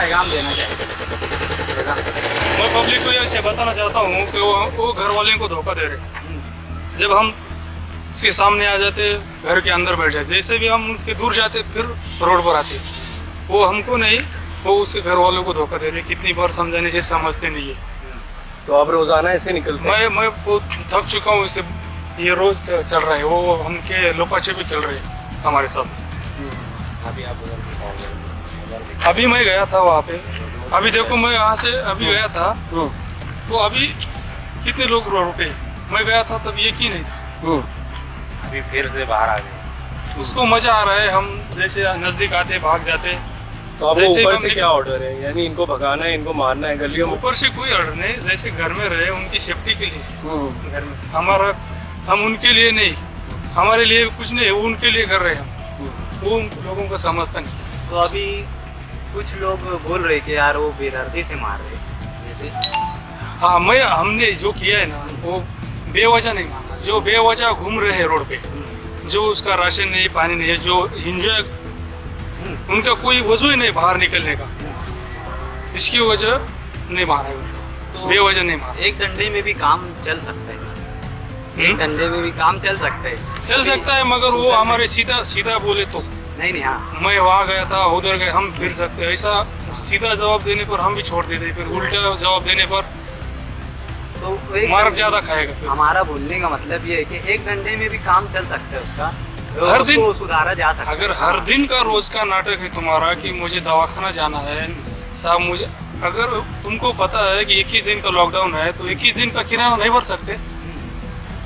पैगाम देना चाहिए? मैं पब्लिक को ये बताना चाहता हूँ कि वो घर वाले को धोखा दे रहे। जब हम उसके सामने आ जाते, घर के अंदर बैठ जाते, जैसे भी हम उसके दूर जाते फिर रोड पर आते, वो हमको नहीं, वो उसके घर वालों को धोखा दे रहे। कितनी बार समझाने से समझते नहीं है। तो आप रोजाना ऐसे निकलते हैं? मैं बहुत थक चुका हूँ इससे। ये रोज चल रहा है, वो हमके लोपाचे भी खेल रहे हैं हमारे साथ। अभी मैं गया था वहाँ पे, अभी देखो मैं यहाँ से अभी गया था तो अभी कितने लोग रोड पे, मैं गया था तब ये की नहीं था, अभी फिर से बाहर आ गए। उसको मजा आ रहा है। हम जैसे नजदीक आते भाग जाते। तो अब जैसे ऊपर हम से क्या ऑर्डर है, यानी इनको भगाना है, इनको मारना है गलियों में? ऊपर से कोई ऑर्डर नहीं, जैसे घर में रहे उनकी सेफ्टी के लिए घर में, हमारा हम उनके लिए नहीं, हमारे लिए कुछ नहीं, वो उनके लिए कर रहे हैं हम। वो उन लोगों को समझता नहीं। तो अभी कुछ लोग बोल रहे कि यार वो बेदर्दी से मार रहे जैसे। हाँ, हमने जो किया है ना वो बेवजह नहीं माना। जो बेवजह घूम रहे हैं रोड पे, जो उसका राशन नहीं, पानी नहीं है, जो इंजॉय, उनका कोई वजह ही नहीं बाहर निकलने का, इसकी वजह नहीं मारा है उनको। तो बेवजह नहीं मारा। एक डंडे में भी काम चल सकता है, एक डंडे में भी काम चल सकता है। चल सकता है, मगर वो हमारे सीधा सीधा बोले तो नहीं हाँ, मैं वहाँ गया था, उधर गए, हम फिर सकते हैं। ऐसा सीधा जवाब देने पर हम भी छोड़ देते, फिर उल्टा जवाब देने पर तो एक मार ज्यादा खाएगा। फिर हमारा बोलने का मतलब ये है कि एक डंडे में भी काम चल सकता है उसका, हर दिन उसको सुधारा जा सकता है। अगर हर दिन का रोज का नाटक है तुम्हारा कि मुझे दवाखाना जाना है साहब, मुझे, अगर तुमको पता है कि 21 दिन का लॉकडाउन है तो 21 दिन का किराना नहीं भर सकते।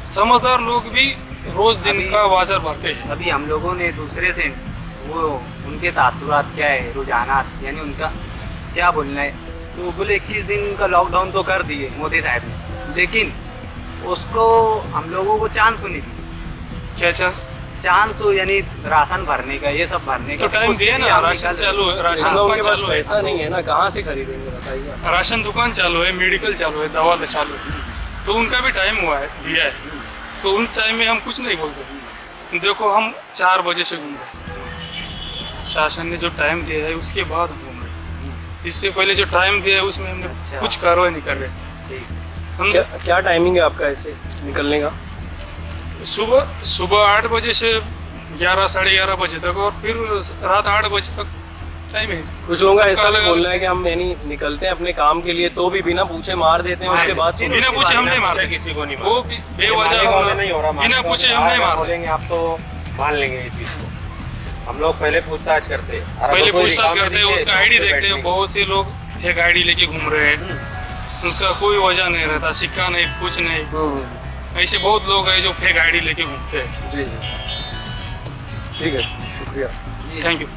समझदार लोग भी रोज दिन का बाजार भरते हैं। अभी हम लोगों ने दूसरे से वो उनके तासुरात क्या है, रुझानात, यानी उनका क्या बोलना है, तो बोले 21 दिन का लॉकडाउन तो कर दिए मोदी साहब ने, लेकिन उसको हम लोगों को चांस नहीं दी। क्या चांस? चांस हो यानी राशन भरने का, ये सब भरने का तो टाइम दिया ना, राशन चालू है, राशन उनके दुकान पास चालू है, पैसा नहीं है ना, कहाँ से खरीदेंगे बताइए? राशन दुकान चालू है, मेडिकल चालू है, दवा चालू है, तो उनका भी टाइम हुआ है, दिया है, तो उन टाइम में हम कुछ नहीं बोलते। देखो हम 4 बजे से घूम रहे, शासन ने जो टाइम दिया है उसके बाद हम घूम रहे। इससे पहले जो टाइम दिया है उसमें हमने कुछ कार्रवाई नहीं कर रहे। हम क्या टाइमिंग है आपका ऐसे निकलने का? सुबह 8 बजे से 11 साढ़े 11 बजे तक, और फिर रात 8 बजे तक टाइम है। कुछ लोगों का ऐसा भी बोलना है कि हम यानी निकलते हैं अपने काम के लिए तो भी बिना पूछे मार देते हैं, उसके बाद बिना पूछे हम नहीं मारते किसी को, नहीं वो बेवजह नहीं हो रहा, बिना पूछे हम नहीं मारते। बोलेंगे आप तो मान लेंगे ये चीज को। हम लोग पहले पूछताछ करते हैं, पहले पूछताछ करते हैं, उसका आईडी देखते हैं। बहुत से लोग फेक आईडी लेके घूम रहे हैं, उसका कोई वजह नहीं रहता, सिक्का नहीं, कुछ नहीं। ऐसे बहुत लोग हैं जो फेक आईडी लेके घूमते हैं। जी जी, ठीक है, शुक्रिया, थैंक यू।